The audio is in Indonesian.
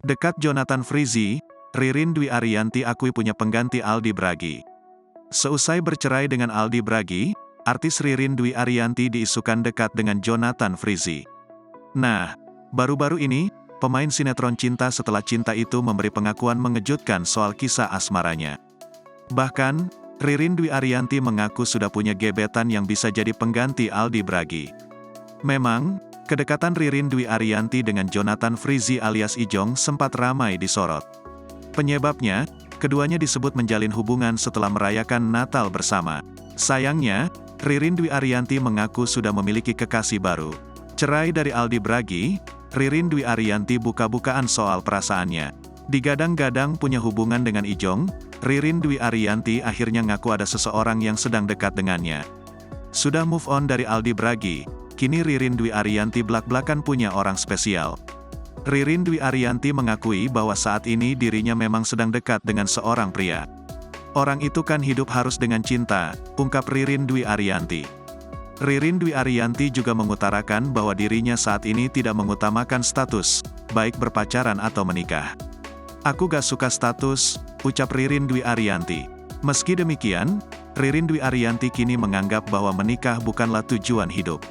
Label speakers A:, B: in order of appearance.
A: Dekat Jonathan Frizzy, Ririn Dwi Ariyanti akui punya pengganti Aldi Bragi. Seusai bercerai dengan Aldi Bragi, artis Ririn Dwi Ariyanti diisukan dekat dengan Jonathan Frizzy. Nah, baru-baru ini, pemain sinetron Cinta Setelah Cinta itu memberi pengakuan mengejutkan soal kisah asmaranya. Bahkan, Ririn Dwi Ariyanti mengaku sudah punya gebetan yang bisa jadi pengganti Aldi Bragi. Memang, kedekatan Ririn Dwi Ariyanti dengan Jonathan Frizzy alias Ijong sempat ramai disorot. Penyebabnya, keduanya disebut menjalin hubungan setelah merayakan Natal bersama. Sayangnya, Ririn Dwi Ariyanti mengaku sudah memiliki kekasih baru. Cerai dari Aldi Bragi, Ririn Dwi Ariyanti buka-bukaan soal perasaannya. Digadang-gadang punya hubungan dengan Ijong, Ririn Dwi Ariyanti akhirnya ngaku ada seseorang yang sedang dekat dengannya. Sudah move on dari Aldi Bragi, kini Ririn Dwi Ariyanti blak-blakan punya orang spesial. Ririn Dwi Ariyanti mengakui bahwa saat ini dirinya memang sedang dekat dengan seorang pria. Orang itu kan hidup harus dengan cinta, ungkap Ririn Dwi Ariyanti. Ririn Dwi Ariyanti juga mengutarakan bahwa dirinya saat ini tidak mengutamakan status, baik berpacaran atau menikah. Aku gak suka status, ucap Ririn Dwi Ariyanti. Meski demikian, Ririn Dwi Ariyanti kini menganggap bahwa menikah bukanlah tujuan hidup.